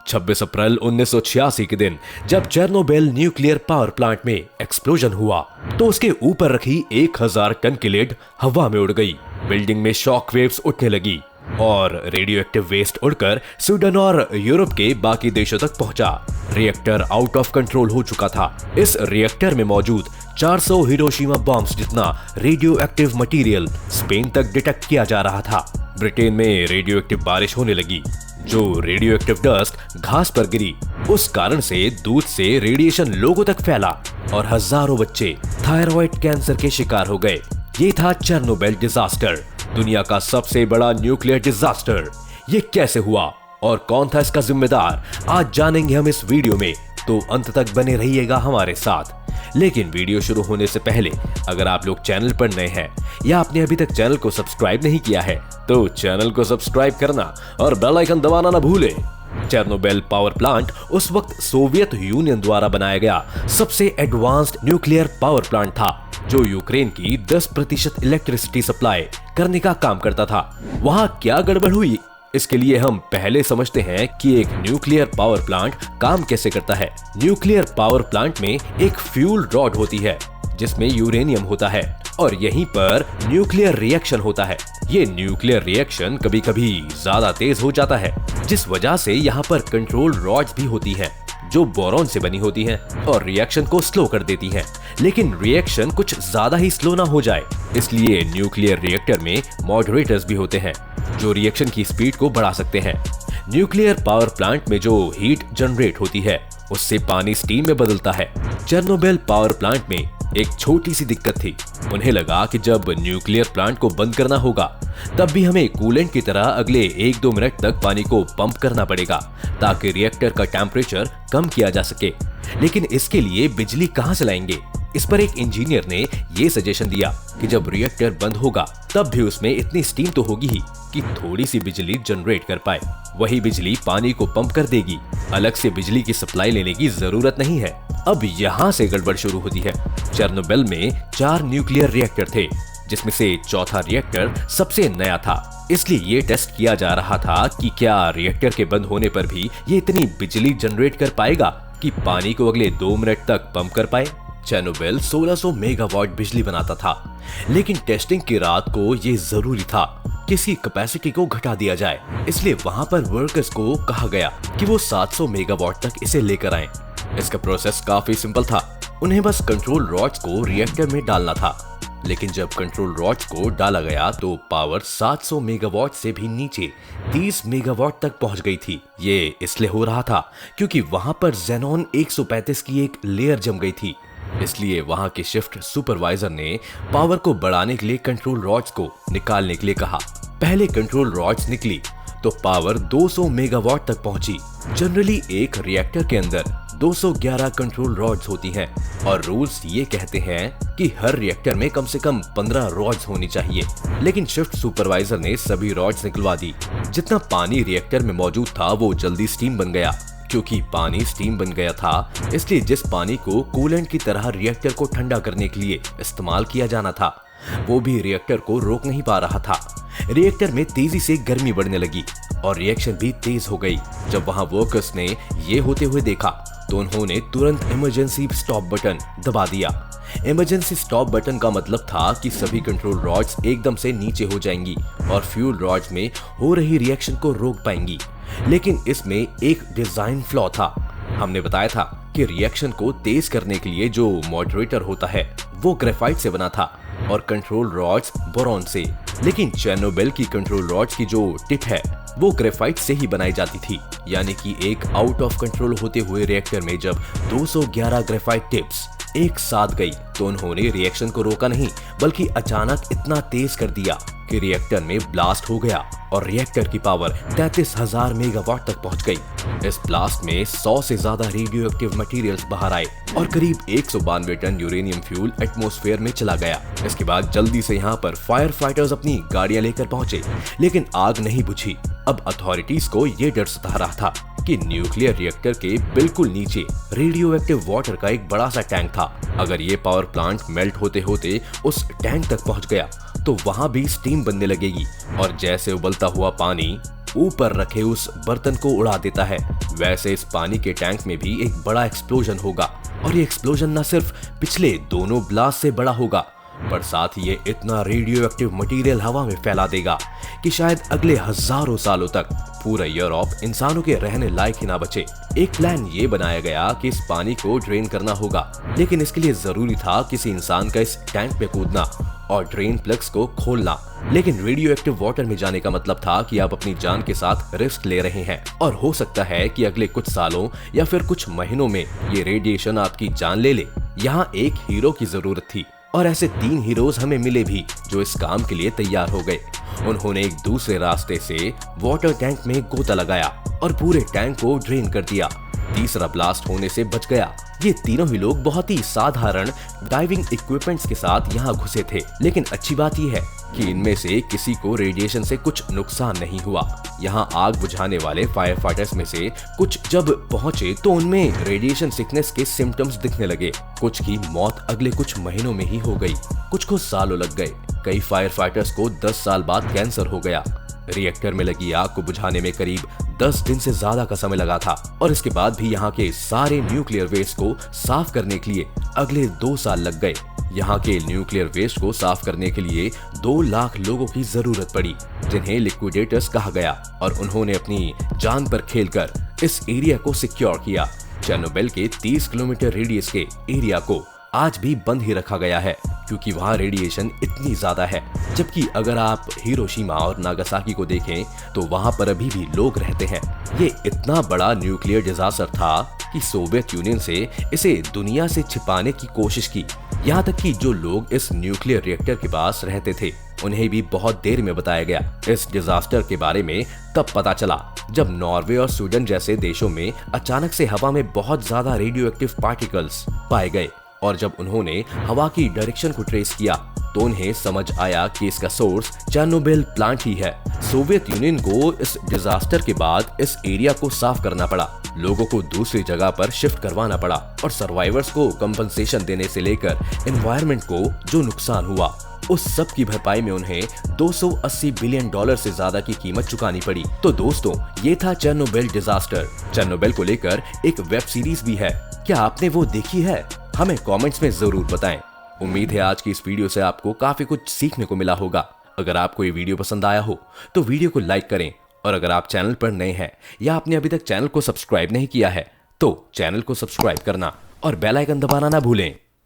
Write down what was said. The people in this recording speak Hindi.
26 अप्रैल 1986 के दिन जब चेर्नोबिल न्यूक्लियर पावर प्लांट में एक्सप्लोजन हुआ तो उसके ऊपर रखी 1000 टन की लिड हवा में उड़ गई। बिल्डिंग में शॉक वेव्स उठने लगी और रेडियो एक्टिव वेस्ट उड़कर स्वीडन और यूरोप के बाकी देशों तक पहुंचा। रिएक्टर आउट ऑफ कंट्रोल हो चुका था। इस रिएक्टर में मौजूद 400 हिरोशिमा बॉम्ब्स जितना रेडियो एक्टिव मटेरियल स्पेन तक डिटेक्ट किया जा रहा था। ब्रिटेन में रेडियो एक्टिव बारिश होने लगी। जो रेडियो एक्टिव डस्ट घास पर गिरी, उस कारण से दूध से रेडिएशन लोगों तक फैला और हजारों बच्चे थायराइड कैंसर के शिकार हो गए। ये था चेर्नोबिल डिजास्टर, दुनिया का सबसे बड़ा न्यूक्लियर डिजास्टर। ये कैसे हुआ और कौन था इसका जिम्मेदार, आज जानेंगे हम इस वीडियो में, तो अंत तक बने रहिएगा हमारे साथ। लेकिन वीडियो शुरू होने से पहले अगर आप लोग चैनल पर नए हैं या आपने अभी तक चैनल को सब्सक्राइब नहीं किया है तो चैनल को सब्सक्राइब करना और बेल आइकन दबाना ना भूलें। चेर्नोबिल पावर प्लांट उस वक्त सोवियत यूनियन द्वारा बनाया गया सबसे एडवांस्ड न्यूक्लियर पावर प्लांट था, जो यूक्रेन की 10% इलेक्ट्रिसिटी सप्लाई करने का काम करता था। वहां क्या गड़बड़ हुई, इसके लिए हम पहले समझते हैं कि एक न्यूक्लियर पावर प्लांट काम कैसे करता है। न्यूक्लियर पावर प्लांट में एक फ्यूल रॉड होती है जिसमें यूरेनियम होता है और यहीं पर न्यूक्लियर रिएक्शन होता है। ये न्यूक्लियर रिएक्शन कभी कभी ज्यादा तेज हो जाता है, जिस वजह से यहाँ पर कंट्रोल रॉड्स भी होती हैं जो बोरॉन से बनी होती हैं और रिएक्शन को स्लो कर देती हैं। लेकिन रिएक्शन कुछ ज्यादा ही स्लो ना हो जाए, इसलिए न्यूक्लियर रिएक्टर में मॉडरेटर्स भी होते हैं जो रिएक्शन की स्पीड को बढ़ा सकते हैं। न्यूक्लियर पावर प्लांट में जो हीट जनरेट होती है उससे पानी स्टीम में बदलता है। चेर्नोबिल पावर प्लांट में एक छोटी सी दिक्कत थी। उन्हें लगा कि जब न्यूक्लियर प्लांट को बंद करना होगा तब भी हमें कूलेंट की तरह अगले 1-2 मिनट तक पानी को पंप करना पड़ेगा ताकि रिएक्टर का टेम्परेचर कम किया जा सके। लेकिन इसके लिए बिजली कहां से लाएंगे? इस पर एक इंजीनियर ने ये सजेशन दिया कि जब रिएक्टर बंद होगा तब भी उसमें इतनी स्टीम तो होगी ही कि थोड़ी सी बिजली जनरेट कर पाए। वही बिजली पानी को पंप कर देगी, अलग से बिजली की सप्लाई लेने की जरूरत नहीं है। अब यहाँ से गड़बड़ शुरू होती है। चेर्नोबिल में 4 न्यूक्लियर रिएक्टर थे, जिसमें से चौथा रिएक्टर सबसे नया था। इसलिए ये टेस्ट किया जा रहा था कि क्या रिएक्टर के बंद होने पर भी ये इतनी बिजली जनरेट कर पाएगा कि पानी को अगले 2 मिनट तक पंप कर पाए। चेर्नोबिल 1600 मेगावाट बिजली बनाता था, लेकिन टेस्टिंग की रात को ये जरूरी था कि इसकी कैपेसिटी को घटा दिया जाए। इसलिए वहां पर वर्कर्स को कहा गया कि वो 700 मेगावाट तक इसे लेकर आएं। इसका प्रोसेस काफी सिंपल था, उन्हें बस कंट्रोल रॉड्स को रिएक्टर में डालना था। लेकिन जब कंट्रोल रॉड्स को डाला गया तो पावर 700 मेगावाट से भी नीचे 30 मेगावाट तक पहुंच गई थी। ये इसलिए हो रहा था क्योंकि वहां पर जेनॉन 135 की एक लेयर जम गई थी। इसलिए वहां के शिफ्ट सुपरवाइजर ने पावर को बढ़ाने के लिए कंट्रोल रॉड्स को निकालने के लिए कहा। पहले कंट्रोल रॉड्स निकली तो पावर 200 मेगावाट तक पहुंची। जनरली एक रिएक्टर के अंदर 211 कंट्रोल रॉड्स होती हैं और रूल्स ये कहते हैं कि हर रिएक्टर में कम से कम 15 रॉड्स होनी चाहिए। लेकिन शिफ्ट सुपरवाइजर ने सभी रॉड्स निकलवा दी। जितना पानी रिएक्टर में मौजूद था वो जल्दी स्टीम बन गया। क्योंकि पानी स्टीम बन गया था, इसलिए जिस पानी को कूलेंट की तरह रिएक्टर को ठंडा करने के लिए इस्तेमाल किया जाना था वो भी रिएक्टर को रोक नहीं पा रहा था। रिएक्टर में तेजी से गर्मी बढ़ने लगी और रिएक्शन भी तेज हो गई। जब वहां वर्कर्स ने ये होते हुए देखा तो उन्होंने तुरंत इमरजेंसी स्टॉप बटन दबा दिया। इमरजेंसी स्टॉप बटन का मतलब था कि सभी कंट्रोल रॉड्स एकदम से नीचे हो जाएंगी और फ्यूल रॉड्स में हो रही रिएक्शन को रोक पाएंगी। लेकिन इसमें एक डिजाइन फ्लॉ था। हमने बताया था कि रिएक्शन को तेज करने के लिए जो मॉडरेटर होता है वो ग्रेफाइट से बना था और कंट्रोल रॉड्स बोरॉन से। लेकिन चेर्नोबिल की कंट्रोल रॉड्स की जो टिप है वो ग्रेफाइट से ही बनाई जाती थी। यानी कि एक आउट ऑफ कंट्रोल होते हुए रिएक्टर में जब 211 ग्रेफाइट टिप्स एक साथ गई तो उन्होंने रिएक्शन को रोका नहीं बल्कि अचानक इतना तेज कर दिया कि रिएक्टर में ब्लास्ट हो गया और रिएक्टर की पावर 33,000 मेगावाट तक पहुंच गई। इस ब्लास्ट में 100 से ज्यादा रेडियो एक्टिव मटेरियल्स बाहर आए और करीब 192 टन यूरेनियम फ्यूल एटमॉस्फेयर में चला गया। इसके बाद जल्दी से यहाँ पर फायर फाइटर्स अपनी गाड़ियां लेकर पहुंचे, लेकिन आग नहीं बुझी। अब अथॉरिटीज को ये डर सता रहा था कि न्यूक्लियर रिएक्टर के बिल्कुल नीचे रेडियो एक्टिव वाटर का एक बड़ा सा टैंक था। अगर ये पावर प्लांट मेल्ट होते होते उस टैंक तक पहुंच गया तो वहां भी स्टीम बनने लगेगी और जैसे उबलता हुआ पानी ऊपर रखे उस बर्तन को उड़ा देता है, वैसे इस पानी के टैंक में भी एक बड़ा एक्सप्लोजन होगा और ये एक्सप्लोजन न सिर्फ पिछले दोनों ब्लास्ट से बड़ा होगा पर साथ ही ये इतना रेडियो एक्टिव मटेरियल हवा में फैला देगा कि शायद अगले हजारों सालों तक पूरा यूरोप इंसानों के रहने लायक ही ना बचे। एक प्लान ये बनाया गया कि इस पानी को ड्रेन करना होगा, लेकिन इसके लिए जरूरी था किसी इंसान का इस टैंक में कूदना और ड्रेन प्लग्स को खोलना। लेकिन रेडियो एक्टिव वाटर में जाने का मतलब था कि आप अपनी जान के साथ रिस्क ले रहे हैं और हो सकता है कि अगले कुछ सालों या फिर कुछ महीनों में ये रेडिएशन आपकी जान ले ले। यहाँ एक हीरो की जरूरत थी और ऐसे 3 हीरोज हमें मिले भी जो इस काम के लिए तैयार हो गए। उन्होंने एक दूसरे रास्ते से वाटर टैंक में गोता लगाया और पूरे टैंक को ड्रेन कर दिया। तीसरा ब्लास्ट होने से बच गया। ये तीनों ही लोग बहुत ही साधारण डाइविंग इक्विपमेंट्स के साथ यहाँ घुसे थे, लेकिन अच्छी बात यह है कि इनमें से किसी को रेडिएशन से कुछ नुकसान नहीं हुआ। यहाँ आग बुझाने वाले फायर फाइटर्स में से कुछ जब पहुंचे तो उनमें रेडिएशन सिकनेस के सिम्टम्स दिखने लगे। कुछ की मौत अगले कुछ महीनों में ही हो गई, कुछ को सालों लग गए। कई फायर फाइटर्स को 10 साल बाद कैंसर हो गया। रिएक्टर में लगी आग को बुझाने में करीब 10 दिन से ज्यादा का समय लगा था और इसके बाद भी यहाँ के सारे न्यूक्लियर वेस्ट को साफ करने के लिए अगले 2 साल लग गए। यहाँ के न्यूक्लियर वेस्ट को साफ करने के लिए 2 लाख लोगों की जरूरत पड़ी, जिन्हें लिक्विडेटर्स कहा गया और उन्होंने अपनी जान पर खेलकर इस एरिया को सिक्योर किया। चेर्नोबिल के 30 किलोमीटर रेडियस के एरिया को आज भी बंद ही रखा गया है क्योंकि वहाँ रेडिएशन इतनी ज्यादा है। जबकि अगर आप हिरोशिमा और नागासाकी को देखें तो वहाँ पर अभी भी लोग रहते हैं। ये इतना बड़ा न्यूक्लियर डिजास्टर था कि सोवियत यूनियन से इसे दुनिया से छिपाने की कोशिश की। यहाँ तक कि जो लोग इस न्यूक्लियर रिएक्टर के पास रहते थे उन्हें भी बहुत देर में बताया गया। इस डिजास्टर के बारे में तब पता चला जब नॉर्वे और स्वीडन जैसे देशों में अचानक से हवा में बहुत ज्यादा रेडियो एक्टिव पार्टिकल्स पाए गए और जब उन्होंने हवा की डायरेक्शन को ट्रेस किया तो उन्हें समझ आया कि इसका सोर्स चेर्नोबिल प्लांट ही है। सोवियत यूनियन को इस डिजास्टर के बाद इस एरिया को साफ करना पड़ा, लोगों को दूसरी जगह पर शिफ्ट करवाना पड़ा और सर्वाइवर्स को कंपनसेशन देने से लेकर एनवायरनमेंट को जो नुकसान हुआ उस सब की भरपाई में उन्हें 280 बिलियन डॉलर से ज्यादा की कीमत चुकानी पड़ी। तो दोस्तों, ये था चेर्नोबिल डिजास्टर। चेर्नोबिल को लेकर एक वेब सीरीज भी है, क्या आपने वो देखी है? हमें कमेंट्स में जरूर बताएं। उम्मीद है आज की इस वीडियो से आपको काफी कुछ सीखने को मिला होगा। अगर आपको ये वीडियो पसंद आया हो तो वीडियो को लाइक करें और अगर आप चैनल पर नए हैं या आपने अभी तक चैनल को सब्सक्राइब नहीं किया है तो चैनल को सब्सक्राइब करना और बेल आइकन दबाना ना भूलें।